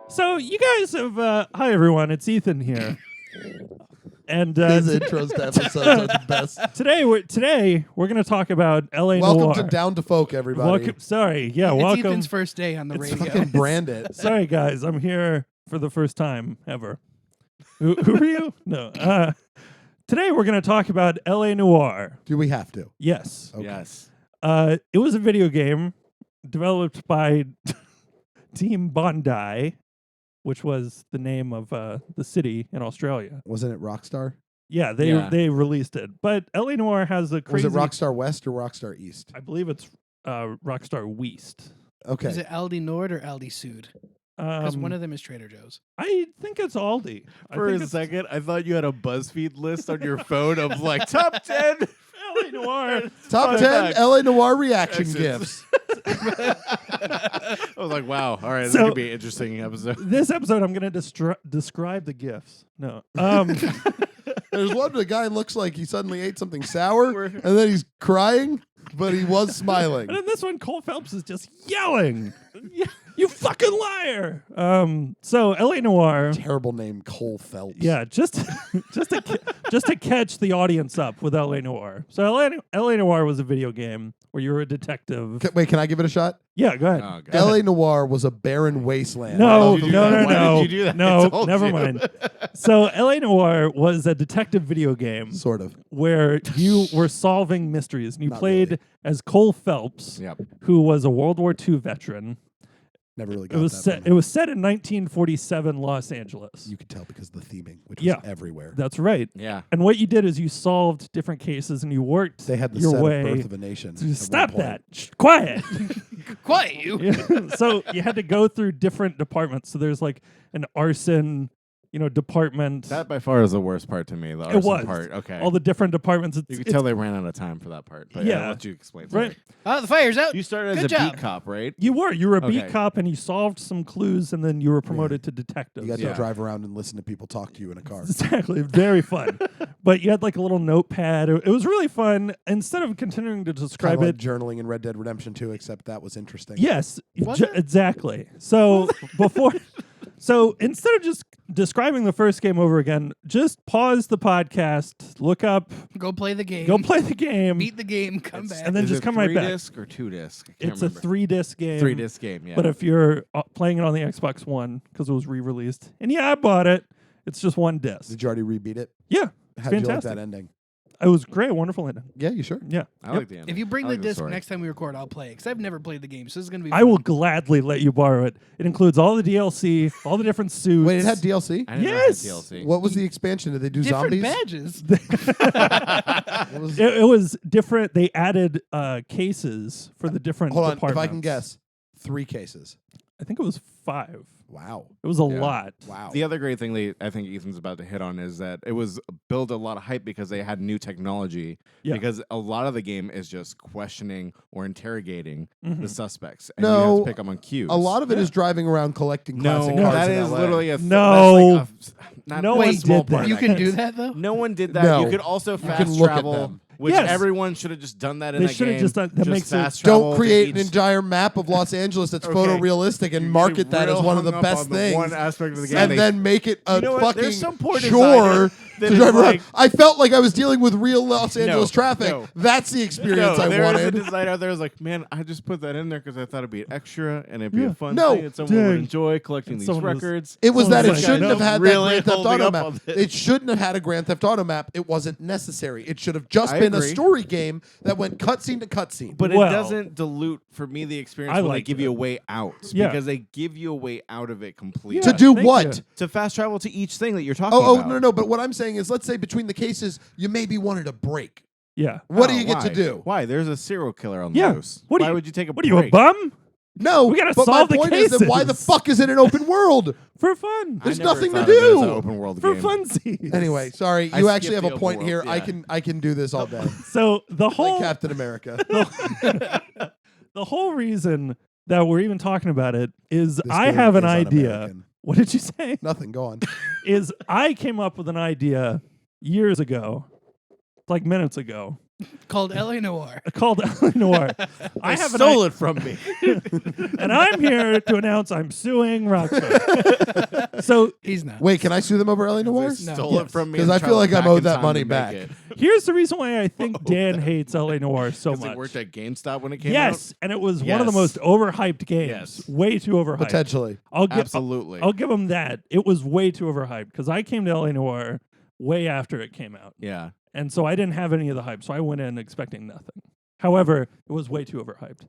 So you guys have hi everyone, it's Ethan here. And His intros to episodes are the best. today we're going to talk about LA Welcome Noire. to Down to Folk, everybody. Welcome, It's welcome. Ethan's first day on the radio. Fucking brand it. Sorry guys, I'm here for the first time ever. Who are you? No. Today we're going to talk about LA Noire. Do we have to? Yes. Okay. Yes. It was a video game developed by Team Bondi, which was the name of the city in Australia. Wasn't it Rockstar? Yeah, they released it. But LA Noire has a crazy... Was it Rockstar West or Rockstar East? I believe it's Rockstar West. Okay. Is it Aldi Nord or Aldi Sud? Because one of them is Trader Joe's. I think it's Aldi. For a second, I thought you had a BuzzFeed list on your phone of like top 10 LA Noire. Top Fun 10 fact. LA Noire reaction Exits. gifts. I was like, wow. All right, this So- could be an interesting episode. This episode, I'm going to describe the gifts. No. There's one the guy looks like he suddenly ate something sour, and then he's crying, but he was smiling. And in this one, Cole Phelps is just yelling. You fucking liar. So LA Noire. Terrible name, Cole Phelps. Yeah, just to catch the audience up with LA Noire. So LA Noire was a video game where you were a detective. Wait, can I give it a shot? Yeah, go ahead. Oh, God. LA Noire was a barren wasteland. No, Why did you do no, that? no, Why no. did you do that? I No, told never you. mind. So LA Noire was a detective video game Sort of. where you were solving mysteries, and you Not played really. as Cole Phelps, Yep. who was a World War II veteran. Never really It got was that. set. from It was set in 1947 Los Angeles. You could tell because of the theming, which Yeah. was everywhere. That's right. Yeah. And what you did is you solved different cases, and you worked They had the your set way. of Birth of a Nation. at one Stop point. that! Shh, quiet. Quiet, you. Yeah. So you had to go through different departments. So there's like an arson, department. That by far is the worst part to me, the It arson was. part. Okay. All the different departments. you could tell they ran out of time for that part. But Yeah. I'll let you explain. Right. Oh, the fire's out. You started as Good a job. beat cop, right? You were a beat Okay. cop, and you solved some clues, and then you were promoted to detective. You got Yeah. to drive around and listen to people talk to you in a car. Exactly, very fun. But you had like a little notepad. It was really fun. Instead of continuing to Kind describe of like it, journaling in Red Dead Redemption 2, except that was interesting. yes, Was it? exactly. So so instead of just describing the first game over again, just pause the podcast, look up, Go play the game. go play the game, Beat the game. Come back. and then Is just it come right back. 3-disc or 2-disc? I can't It's remember. a 3-disc game. 3-disc game, yeah. But if you're playing it on the Xbox One, because it was re-released, and yeah, I bought it. It's just one disc. Did you already rebeat it? Yeah, How did you like fantastic. that ending? It was great, wonderful ending. Yeah, you sure? Yeah, I like the ending. if you bring I the like disc story. next time we record, I'll play it. Because I've never played the game. So this is going to be I fun. will gladly let you borrow it. It includes all the DLC, all the different suits. Wait, it had DLC? I didn't know it had Yes! DLC. What was the expansion? Did they do different zombies? badges. What was- It was different. They added cases for the different Hold on, departments. if I can guess, 3 cases. I think it was 5. Wow. It was a Yeah. lot. Wow. The other great thing I think Ethan's about to hit on is that it was built a lot of hype because they had new technology. Yeah. Because a lot of the game is just questioning or interrogating Mhm. the suspects, and you No, have to pick them on cues. A lot of it is driving around collecting no, classic cars that in is LA. literally a No. That's like not No a one small did part that. of You that can game. do that, though? No one did that. No. You could also can fast look at travel, them. which Yes. everyone should have just done that in They that should have game. just done- that makes it- fast travel Don't to create an each- entire map of Los Angeles that's Okay. photorealistic and You market get that as real one of the hung up best on the things. one aspect of the game. And They- then make it a You know what? fucking There's some poor chore designer that to is drive around. like- I felt like I was dealing with real Los Angeles No, traffic. no. That's the experience I there wanted. is a designer out there who's like, man, I just put that in there because I thought it'd be an extra and it'd be Yeah. a fun No. thing and someone would Dang. enjoy collecting And these someone was- records. It was that it Someone's like, shouldn't have no, had really that Grand Theft holding Auto up map. on this. It shouldn't have had a Grand Theft Auto map. It wasn't necessary. It should have just I been a agree. story game that went cutscene to cutscene. But Well, it doesn't dilute for me the experience I when they liked give you it. a way out. Yeah. Because they give you a way out of it completely. Yeah. to do thank what? you. To fast travel to each thing that you're talking Oh, about. no. But what I'm saying is, let's say between the cases, you maybe wanted a break. Yeah. What do Oh, you get why? to do? Why? There's a serial killer on Yeah. the loose. What do Why you- would you take a What are you, a break? bum? No, We gotta but solve my the point is that why the cases. fuck is it an open world? For fun. There's I never nothing to thought of it as do. an open world For game. funsies. Anyway, sorry, I you actually skipped have the a point open here. world, I can do this all day. So the Like whole Captain America. the whole reason that we're even talking about it is This I game have an is idea. un-American. What did you say? Nothing. Go on. Is I came up with an idea years ago, like minutes ago, Called LA Noire. called Noire. I have stole it from me. and I'm here to announce I'm suing Rockstar. So He's not. Wait, can I sue them over LA Noire? They No. stole Yes. it from me 'Cause and I feel like traveled I'm back owed in that time money to make back. it. here's the reason why I think Dan hates LA Noire so 'Cause much. they worked at GameStop when it came out. Yes, and it was one of the Yes. most overhyped games. Yes. Way too overhyped. Potentially. Absolutely. I'll give them that. It was way too overhyped because I came to LA Noire way after it came out. Yeah. And so I didn't have any of the hype. So I went in expecting nothing. However, it was way too overhyped.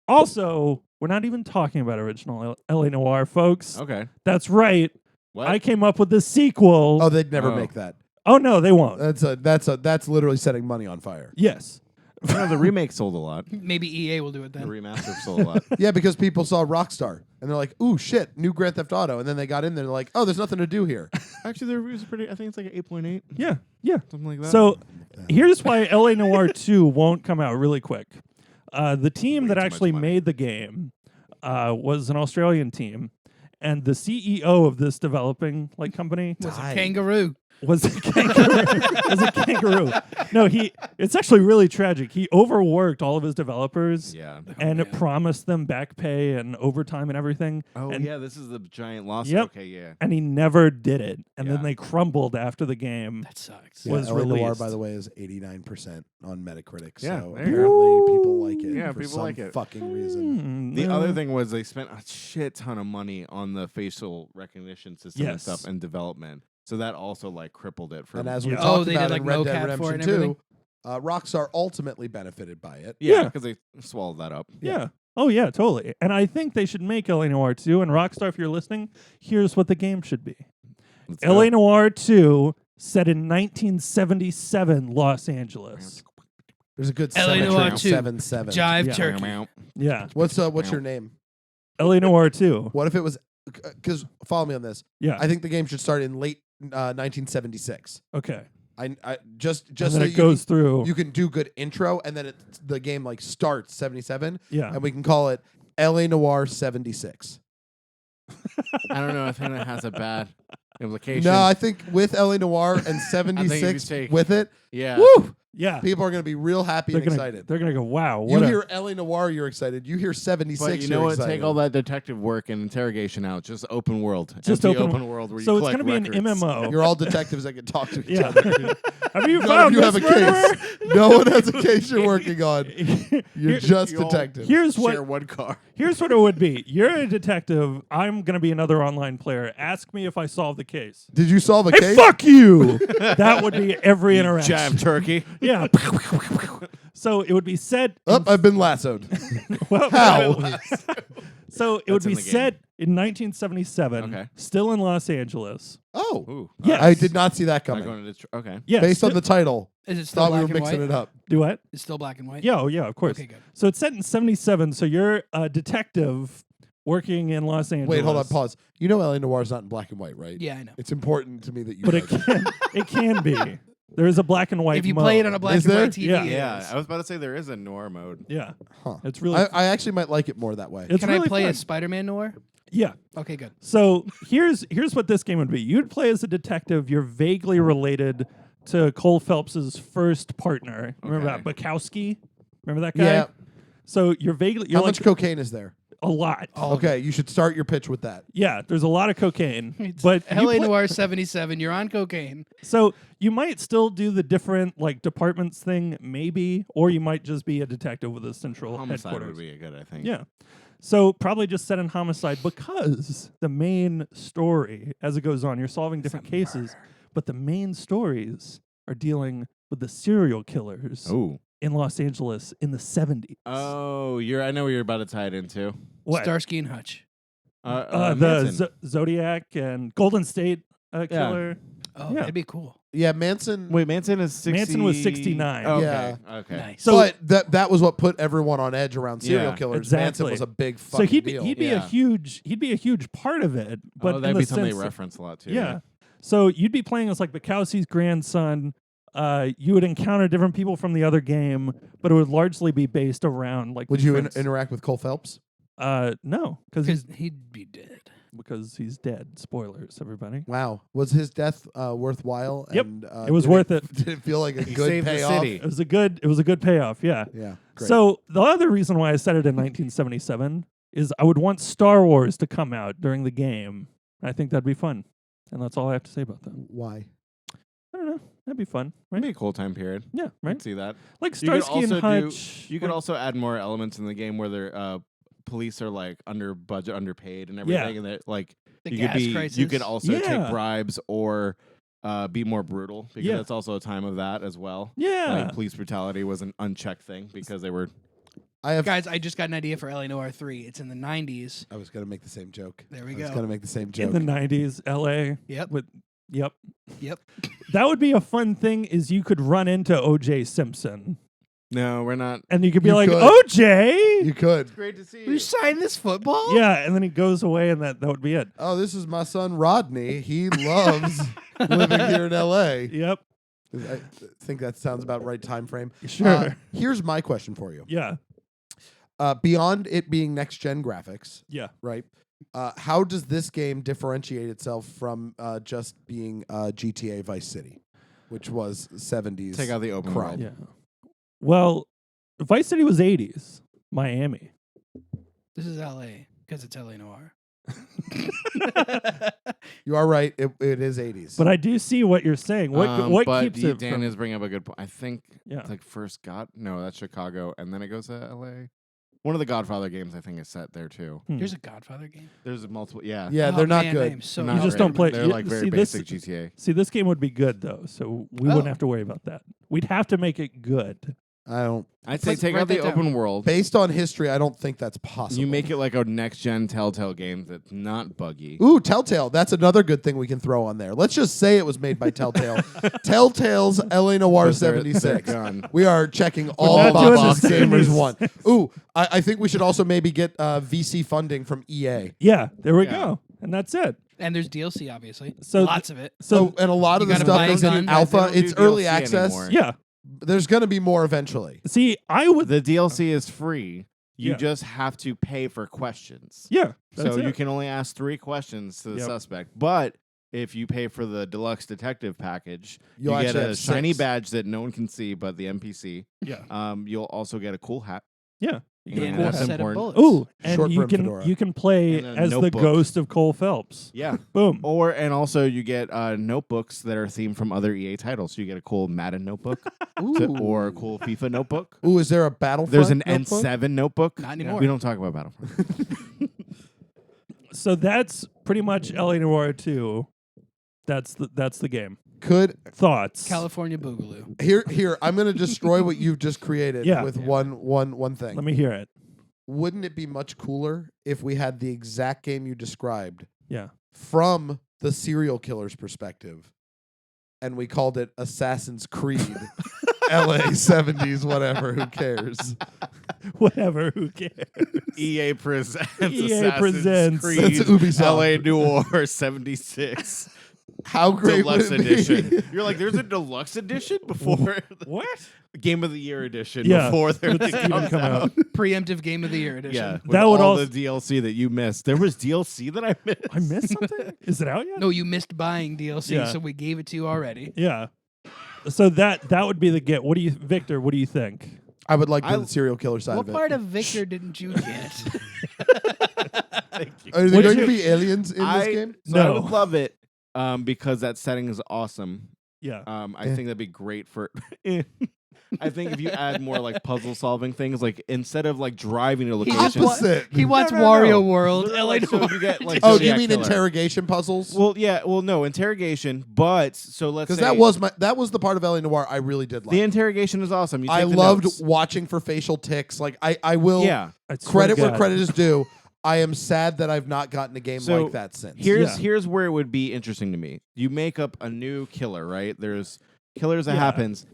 Also, we're not even talking about original LA Noire, folks. Okay. That's right. What? I came up with the sequel. Oh, they'd never Oh. make that. Oh, no, they won't. That's literally setting money on fire. Yes. No, the remake sold a lot. Maybe EA will do it The then. remaster sold a lot. Yeah, because people saw Rockstar and they're like, "Ooh, shit, new Grand Theft Auto," and then they got in there and they're like, "Oh, there's nothing to do here." Actually, the reviews are pretty. I think it's like an 8.8, Yeah. Yeah. something like that. So here's why LA Noire 2 won't come out really quick. The team Way that too much actually money. made the game was an Australian team. And the CEO of this developing company Was a Died. kangaroo. was a kangaroo. Was a kangaroo. No, it's actually really tragic. He overworked all of his developers yeah. and man. promised them back pay and overtime and everything. Oh and, yeah, this is the giant lawsuit. Yep. Okay, yeah. and he never did it. And Yeah. then they crumbled after the game. That sucks. Yeah, was LA Noire, released. by the way, is 89% on Metacritic. Yeah, So there you apparently people like it. Yeah, for people some like it. fucking reason. The no. other thing was they spent a shit ton of money on the facial recognition system and Yes. stuff and development. So that also crippled it for And as we Yeah. Oh, talked they about did, in like, Red Dead mocap for it Redemption and everything? 2, Rockstar ultimately benefited by it. Yeah. because they swallowed that up. Yeah. Oh, yeah, totally. And I think they should make LA Noire 2. And Rockstar, if you're listening, here's what the game should be. Let's LA go. Noire 2, set in 1977 Los Angeles. There's a good LA symmetry Noire in 2. 7-7. Jive Yeah. turkey. Yeah. What's your name? LA Noire 2. What if it was? Because follow me on this. Yeah. I think the game should start in late 1976. Okay. I just And so then that it goes through. you can do good intro, and then the game starts 77, Yeah. and we can call it LA Noire 76. I don't know. I think that has a bad implication. No, I think with LA Noire and you 76 take- with it, yeah. woo, Yeah. people are going to be real happy They're and gonna, excited. they're gonna go, wow. You What a, hear LA Noire, you're excited. You hear 76, But you know you're what? excited. Take all that detective work and interrogation out. Just open world. Just Empty open- open world where so you it's collect gonna be an records. MMO. You're all detectives that can talk to each Yeah. other. Have you None found of you have this a murderer? case. No one has a case you're working on. You're Here- just you all detectives. Here's Share what one car. Here's what it would be. You're a detective. I'm gonna be another online player. Ask me if I solve the case. Did you solve a Hey, case? fuck you! That would be every interaction. Jive turkey. Yeah. So it would be set. Oh, I've been lassoed. Well, How? So it would That's in be the game. set in 1977. Okay. Still in Los Angeles. Oh, Ooh. Yes. I did not see that Not coming. going to okay. Yes. Based on the title, Is it still thought we black were and mixing white? it up. Do what? It's still black and white? Yeah. Oh, yeah. Of course. Okay, good. So it's set in 77. So you're a detective working in Los Angeles. Wait, hold on, pause. You know LA Noire is not in black and white, right? Yeah, I know. It's important to me that you But know it that. can. It can be. There is a black and white. If you mode. play it on a black Is and there? white TV, Yeah. it Yeah, is. I was about to say there is a Noir mode. Yeah. Huh. It's really. I actually might like it more that way. it's Can really I play fun. as Spider-Man Noir? Yeah. Okay, good. So here's what this game would be. You'd play as a detective. You're vaguely related to Cole Phelps's first partner. Remember Okay. that Bukowski? Remember that guy? Yeah. So you're vaguely. How You're much like cocaine is there? a lot. Okay, you should start your pitch with that. Yeah. There's a lot of cocaine. It's But you LA play- Noire 77, you're on cocaine. So you might still do the different departments thing, maybe, or you might just be a detective with a central Homicide headquarters. would be a good, I think. Yeah. So probably just set in homicide because the main story, as it goes on, you're solving different cases, but the main stories are dealing with the serial killers Oh. in Los Angeles in the 70s. Oh, I know what you're about to tie it into. What? Starsky and Hutch. The Manson. Zodiac and Golden State killer. Oh, Yeah. that'd be cool. Yeah, Manson. Wait, Manson is 60. Manson was 69. Okay. Yeah. Okay. Nice. So- but that was what put everyone on edge around serial Yeah, killers. Manson exactly. was a big So fucking he'd be deal. a Yeah. huge part of it. But Oh, in that'd the be something they sense that- reference a lot too. Yeah. So you'd be playing as like Bukowski's grandson. You would encounter different people from the other game, but it would largely be based around like. Would the you different- interact with Cole Phelps? No, because He'd be dead. he's dead. Spoilers, everybody. Wow, was his death worthwhile? Yep. And, It was did worth it. Did it feel like a He good saved the payoff? city. It was a good payoff. Yeah. Yeah. Great. So the other reason why I said it in 1977 is I would want Star Wars to come out during the game. I think that'd be fun, and that's all I have to say about that. why? I don't know. That'd be fun, Maybe right? a cool time period. Yeah, I right. can see that. Like You could Starsky and also do- Hutch. You could like- also add more elements in the game where they're police are like under budget, underpaid, and Yeah. everything, and they're like The you gas could be crisis. you could also Yeah. take bribes or be more brutal because Yeah. that's also a time of that as well. Yeah. Like police brutality was an unchecked thing because they were I have. Guys, I just got an idea for LA Noire 3. It's in the 90s. I was gonna make the same joke. There we I was go. gonna make the same joke. In the 90s, LA. Yep. Yep. Yep. That would be a fun thing is you could run into O.J. Simpson no, we're not. and you could be You like, could. O.J.? You could. Great to see You signed this football? Yeah, and then he goes away and that would be it. Oh, this is my son Rodney. He loves living here in L.A. Yep. I think that sounds about right time frame. Sure. Here's my question for you. Yeah. Beyond it being next gen graphics, Yeah. right? How does this game differentiate itself from just being GTA Vice City, which was 70s? Take out the open crime. world. Yeah. Well, Vice City was 80s. Miami. This is LA because it's LA Noire. You are right. It is 80s. But I do see what you're saying. What but keeps it Dan from... is bringing up a good point. I think Yeah. like first no, that's Chicago, and then it goes to L.A. One of the Godfather games I think is set there too. There's a Godfather game. There's multiple. Yeah. yeah, Oh, they're not man, I good. am so Not You just great. don't play- They're you- like very see, this- basic GTA. See, this game would be good though, so we Oh. wouldn't have to worry about that. We'd have to make it good. I don't. I'd say Let's take write out the that down. open world. Based on history, I don't think that's possible. You make it like a next gen Telltale game that's not buggy. Ooh, Telltale. That's another good thing we can throw on there. Let's just say it was made by Telltale. Telltale's LA Noire Because they're 76. gone. We are checking all not doing box the same gamers as- want. Ooh, I think we should also maybe get VC funding from EA. Yeah, there we Yeah. go. And that's it. And there's DLC, obviously. So Lots of it. So, and a lot of You the gotta stuff buy is in guns. They alpha. don't do It's early DLC access. anymore. Yeah. There's going to be more eventually. See, I would The DLC is free. You Yeah. just have to pay for questions. Yeah. That's So you it. can only ask 3 questions to the Yep. suspect. But if you pay for the deluxe detective package, You'll you get actually a have shiny 6. badge that no one can see but the NPC. Yeah. You'll also get a cool hat. Yeah. You get a And cool that's set important. of bullets. Ooh, and Short you brim can fedora. you can play And a as the notebook. ghost of Cole Phelps. Yeah. Boom. And also you get notebooks that are themed from other EA titles. So you get a cool Madden notebook or a cool FIFA notebook. Ooh, is there a Battlefront? There's an notebook? N7 notebook. Not anymore. We don't talk about Battlefront. So that's pretty much LA Noire 2. That's the game. Could Thoughts? California Boogaloo. here I'm going to destroy what you've just created Yeah. with Yeah. one thing. Let me hear it. Wouldn't it be much cooler if we had the exact game you described Yeah. from the serial killer's perspective and we called it Assassin's Creed LA 70s whatever, who cares? Whatever. Who cares? EA presents EA Assassin's presents. Creed That's Ubisoft. LA Noire 76 How great Deluxe would it be? Edition. You're like, there's a deluxe edition before What? Game of the Year edition Yeah, before they're let's even comes come out. Preemptive Game of the Year edition. Yeah, with That would all also- the DLC that you missed. There was DLC that I missed. I missed something? Is it out yet? No, you missed buying DLC, Yeah. so we gave it to you already. Yeah. So that would be the get. What do you, Victor? What do you think? I would like I- the serial killer side What of it. part of Victor didn't you get? Thank you. Are there Would going you- to be aliens in this game? So I No. would love it because that setting is awesome. Yeah. I think that'd be great for. I think if you add more like puzzle solving things, like instead of like driving to He locations. just Opposite. He wants no. Wario World. Literally, LA like, so Noire. you get, like, Oh, do Zodiac you mean Killer. interrogation puzzles? Well, yeah. Well, no interrogation, but so let's Because say that was the part of LA Noire I really did like. the interrogation is awesome. You I take the loved notes. watching for facial ticks. Like I will Yeah. I swear credit to where God. credit is due. I am sad that I've not gotten a game So, like that since. Here's where it would be interesting to me. You make up a new killer, right? There's killers that happens.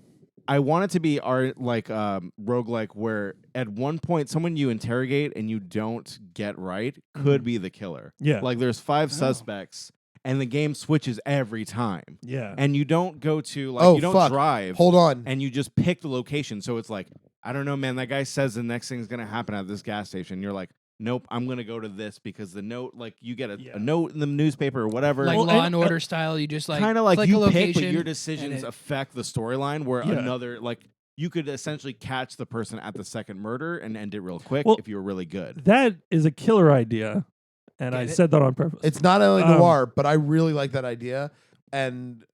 I want it to be roguelike where at one point someone you interrogate and you don't get right could be the killer. Yeah. Like there's 5 suspects and the game switches every time. Yeah. And you don't go to you don't drive. Hold on. And you just pick the location. So it's like, I don't know, man, that guy says the next thing's gonna happen at this gas station. You're like, nope, I'm going to go to this because the note, you get a note in the newspaper or whatever. Like Law and Order style, you just kind of like click you a pick, but location your decisions affect the storyline where another, you could essentially catch the person at the second murder and end it real quick if you were really good. That is a killer idea, and I said that on purpose. It's not L.A. Noire, but I really like that idea. And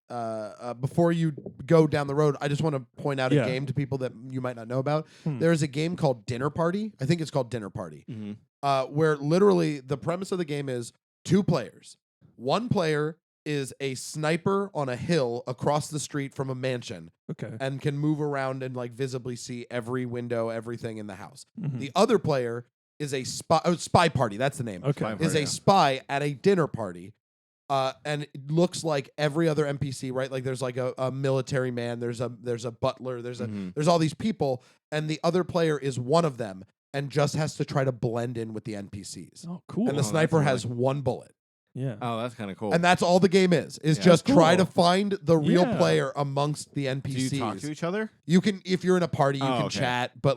before you go down the road, I just want to point out a game to people that you might not know about. There's a game called Dinner Party. I think it's called Dinner Party. Where literally the premise of the game is 2 players. One player is a sniper on a hill across the street from a mansion and can move around and visibly see every window, everything in the house. The other player is a spy party. That's the name. Is a spy at a dinner party. And it looks like every other NPC, right? Like there's a military man, there's a butler, there's all these people, and the other player is one of them and just has to try to blend in with the NPCs. Oh, cool. And the sniper has 1 bullet. Yeah. Oh, that's kind of cool. And that's all the game is just try to find the real player amongst the NPCs. Do you talk to each other? You can, if you're in a party, you can chat, but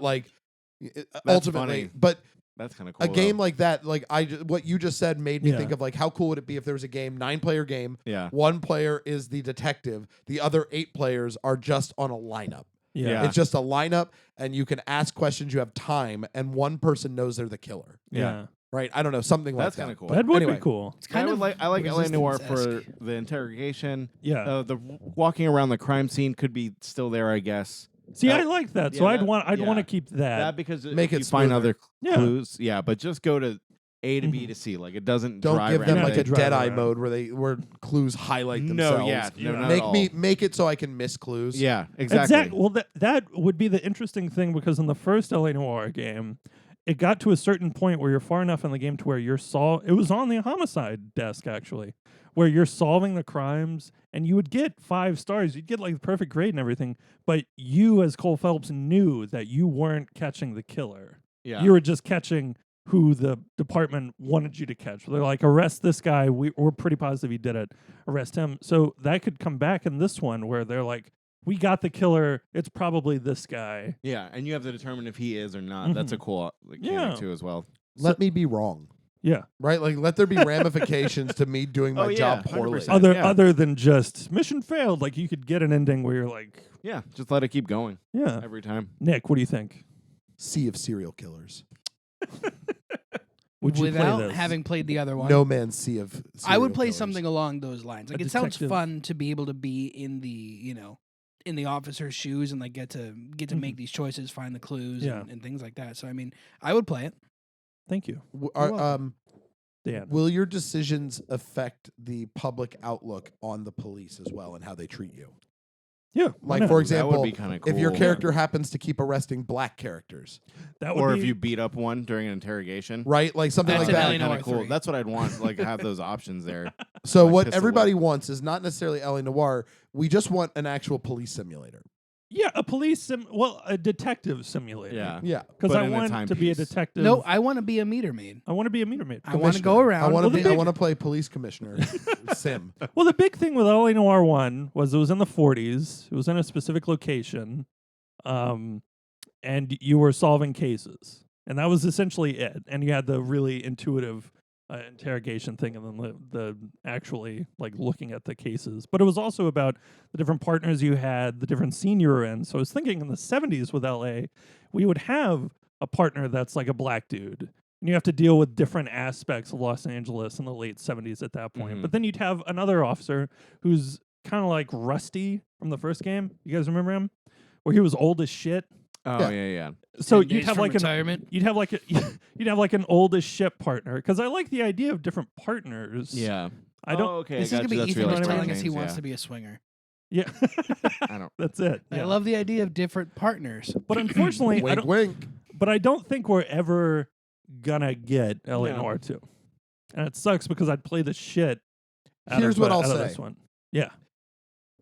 ultimately, funny. but that's kind of cool. A game like that, what you just said made me think of how cool would it be if there was a game, 9-player game. Yeah. 1 player is the detective. The other 8 players are just on a lineup. Yeah. It's just a lineup, and you can ask questions. You have time, and one person knows they're the killer. Yeah. Right? I don't know, something like that. That's kind of cool. That would Anyway. be cool. It's kind of I like LA Noire for Resistance-esque. the interrogation. Yeah. The walking around the crime scene could be still there, I guess. See, I like that. So I'd want to keep that. That because Make if it you find smoother. other clues. Yeah, but just go to A to B to C. Like it doesn't Don't drive give them around. like a Drive Deadeye around. mode where clues highlight themselves. No, yeah, no, not at all. Make it so I can miss clues. Yeah, exactly. Well, that would be the interesting thing because in the first LA Noire game, it got to a certain point where you're far enough in the game to where it was on the homicide desk actually, where you're solving the crimes and you would get 5 stars. You'd get the perfect grade and everything, but you as Cole Phelps knew that you weren't catching the killer. Yeah. You were just catching who the department wanted you to catch. They're like, arrest this guy. We're pretty positive he did it. Arrest him. So that could come back in this one where they're like, we got the killer. It's probably this guy. Yeah, and you have to determine if he is or not. That's a cool mechanic too as well. Let me be wrong. Yeah. Right? Let there be ramifications to me doing my job poorly. 100%. Other than just mission failed, you could get an ending where you're like, Yeah, just let it keep going yeah. every time. Nick, what do you think? Sea of serial killers. Would you Without play this? having played the other one. No Man's Sea of serial I would play killers. something along those lines. A It sounds detective. fun to be able to be in the in the officer's shoes and get to make these choices, find the clues, Yeah. and things like that. So I mean, I would play it. Thank you, Dan. Will your decisions affect the public outlook on the police as well and how they treat you? Yeah. why not? For That example, would be kind of cool. if your character happens to keep arresting black characters, that would or be, if you beat up one during an interrogation. right? Something That's like an that. LA Noire Kind of cool. 3. That's what I'd want. Have those options there. So like what pistol everybody wants is not necessarily LA Noire. We just want an actual police simulator. yeah, a detective simulator. Yeah. Yeah. Because But I in a want to be a timepiece. detective. No, I want to be a meter maid. I want to be a meter maid. I want to go around. I want Well, to the I big- want to play police commissioner sim. Well, the big thing with LA Noire 1 was it was in the 40s. It was in a specific location, and you were solving cases. And that was essentially it. And you had the really intuitive interrogation thing and then the actually looking at the cases. But it was also about the different partners you had, the different scene you were in. So I was thinking in the 70s with LA, we would have a partner that's like a black dude. And you have to deal with different aspects of Los Angeles in the late 70s at that point. Mhm. But then you'd have another officer who's kind of like Rusty from the first game. You guys remember him? Where he was old as shit. Oh yeah. So 10 you'd days have from like retirement. you'd have an old as shit partner because I like the idea of different partners. Yeah. I don't. okay. This I is got gonna you. be That's Ethan really just what I telling mean. us he James, wants yeah. to be a swinger. Yeah, I don't. that's it. I yeah. love the idea of different partners. But unfortunately, I Wink, don't. wink. But I don't think we're ever gonna get LA No. Noire 2. And it sucks because I'd play the shit out Here's of, what I'll out of say. this one. Yeah.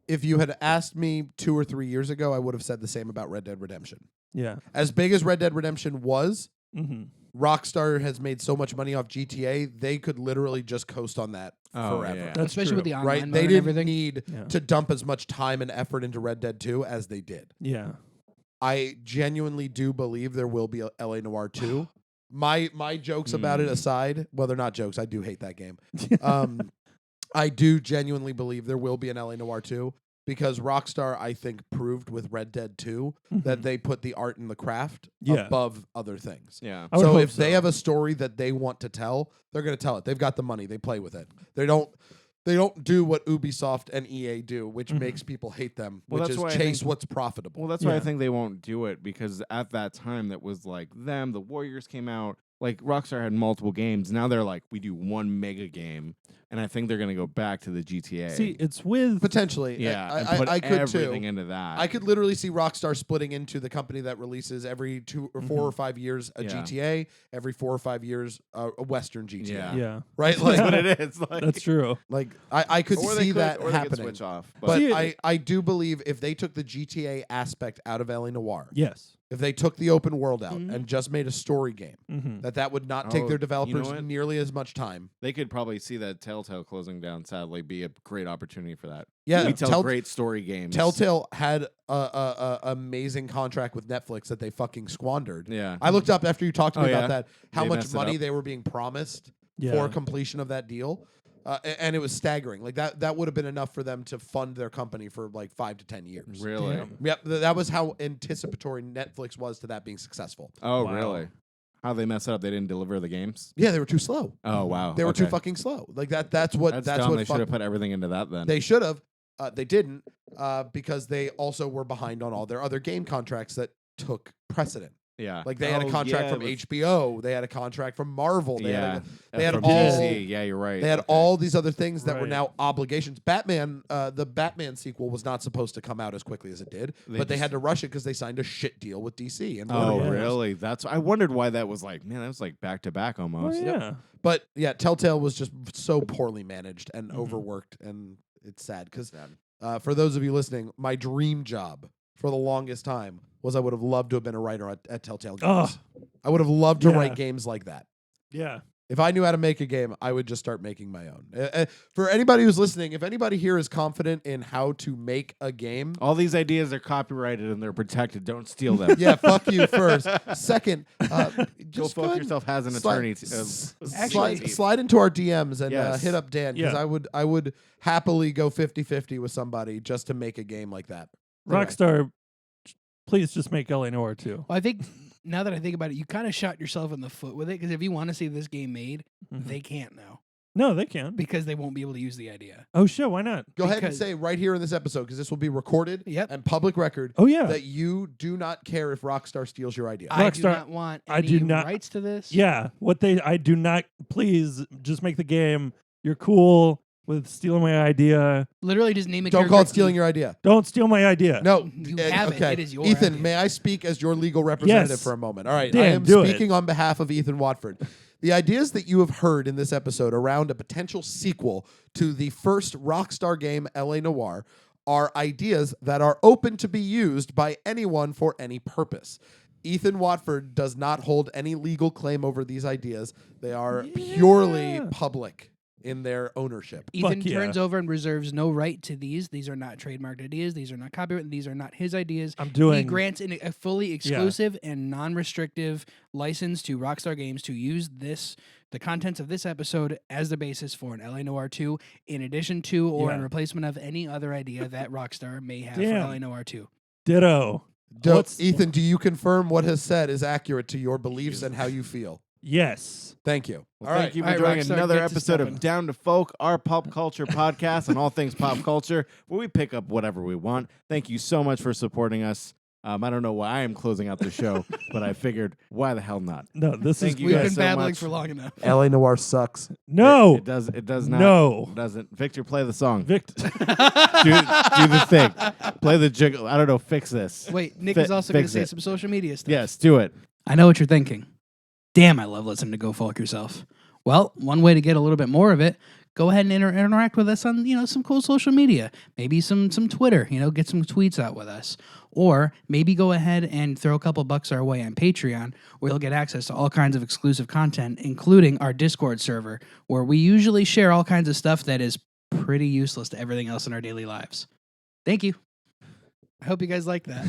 If you had asked me 2 or 3 years ago, I would have said the same about Red Dead Redemption. Yeah. As big as Red Dead Redemption was, Mm-hmm. Rockstar has made so much money off GTA, they could literally just coast on that forever. Yeah. That's Especially with true. the online Right? mode They and didn't everything. need Yeah. to dump as much time and effort into Red Dead 2 as they did. Yeah. I genuinely do believe there will be a LA Noire 2. My jokes about it aside, well, they're not jokes. I do hate that game. I do genuinely believe there will be an LA Noire 2 because Rockstar, I think, proved with Red Dead 2 that they put the art and the craft Yeah. above other things. Yeah. I would So hope if they have a story that they want to tell, they're going to tell it. They've got the money. They play with it. They don't do what Ubisoft and EA do, which makes people hate them, Well, which that's is why I chase think- what's profitable. Well, that's why I Yeah. think they won't do it because at that time that was like them, the Warriors came out. Like Rockstar had multiple games. Now they're like, we do one mega game, and I think they're gonna go back to the GTA. See, it's with Potentially. yeah, and put I could everything too. into that. I could literally see Rockstar splitting into the company that releases every 2 or 4 or 5 years a Yeah. GTA, every 4 or 5 years a Western GTA. Yeah. yeah. Right? That's Like, what it is. Like, That's true. I could or they see could, that or they could happening. switch off. But See, I do believe if they took the GTA aspect out of LA Noire, Yes. if they took the open world out Mhm. and just made a story game, Mm-hmm. that would not take Oh, their you know developers what? nearly as much time. they could probably see that Telltale closing down. Sadly, be a great opportunity for that. Yeah, We tell great story games. Telltale had a amazing contract with Netflix that they fucking squandered. Yeah. I looked up after you talked to me Oh, about yeah? that how They much messed it money up. they were being promised Yeah. for completion of that deal, and it was staggering. Like that would have been enough for them to fund their company for like 5 to 10 years. Really? Damn. Yep, that was how anticipatory Netflix was to that being successful. Oh, Wow. really? How they mess up? They didn't deliver the games. Yeah, they were too slow. Oh, wow. They were too Okay. fucking slow. Like that's what That's that's dumb. what They should have put everything into that then. they should have. They didn't because they also were behind on all their other game contracts that took precedent. yeah. Like they had a Oh, contract yeah, from with- HBO, they had a contract from Marvel, they had they had from all- DC. Yeah, you're right. they had Okay. all these other things that were Right. now obligations. Batman, the Batman sequel was not supposed to come out as quickly as it did, They but they just- had to rush it because they signed a shit deal with DC. And Oh, Warner Bros. really? That's. I wondered why that was like. Man, that was like back to back Oh, almost. yeah. But yeah, Telltale was just so poorly managed and Mhm. overworked, and it's sad because Sad. for those of you listening, my dream job for the longest time was I would have loved to have been a writer at Telltale Games. I would have loved to Yeah. write games like that. Yeah. If I knew how to make a game, I would just start making my own. For anybody who's listening, if anybody here is confident in how to make a game, All these ideas are copyrighted and they're protected. Don't steal them. yeah, fuck you first. Second, Go just fuck yourself as an attorney. slide into our DMs and Yes. hit up Dan because Yeah. I would happily go 50-50 with somebody just to make a game like that. Anyway. Rockstar, please just make LA Noire 2. Well, I think now that I think about it, you kind of shot yourself in the foot with it because if you want to see this game made, Mhm. they can't now No, they can. because they won't be able to use the idea. Oh, shit. Why not? Go ahead and Because- say right here in this episode because this will be recorded Yep. and public record Oh, yeah. that you do not care if Rockstar steals your idea. I do Rockstar- not want I any do not- rights to this. Yeah. I do not, please just make the game. You're cool with stealing my idea. Literally just name a Don't character. call it stealing your idea. Don't steal my idea. No, You have it. okay. It is your Ethan, idea. may I speak as your legal representative Yes. for a moment? All right, I Dan, am do it. speaking on behalf of Ethan Watford. The ideas that you have heard in this episode around a potential sequel to the first Rockstar game, LA Noire, are ideas that are open to be used by anyone for any purpose. Ethan Watford does not hold any legal claim over these ideas. They are purely Yeah. public in their ownership. Ethan Fuck yeah. turns over and reserves no right to these. These are not trademarked ideas. These are not copyright. These are not his ideas. I'm He doing. grants a fully exclusive and non-restrictive license to Rockstar Games to use the contents of this episode as the basis for an LA Noire 2, in addition to or in Yeah. replacement of any other idea that Rockstar may have Damn. for LA Noire 2. Ditto. What's- Ethan, do you confirm what has said is accurate to your beliefs and how you feel? Yes. Thank you. Well, All thank right. you for All right, joining Rockstar, another get to episode of stuffing. Down to Folk, our pop culture podcast on all things pop culture, where we pick up whatever we want. Thank you so much for supporting us. I don't know why I am closing out the show, but I figured, why the hell not? No, this Thank is you We've good. guys been so battling much. for long enough. LA Noire sucks. No. It does not. No. It doesn't. Victor, play the song. Victor. do the thing. Play the jiggle. I don't know. Fix this. Wait, Nick Fi- is also going to fix say it. some social media stuff. Yes, do it. I know what you're thinking. Damn, I love listening to Go Fuck Yourself. Well, one way to get a little bit more of it, go ahead and interact with us on, some cool social media. Maybe some Twitter, get some tweets out with us. Or maybe go ahead and throw a couple bucks our way on Patreon, where you'll get access to all kinds of exclusive content, including our Discord server, where we usually share all kinds of stuff that is pretty useless to everything else in our daily lives. Thank you. I hope you guys like that.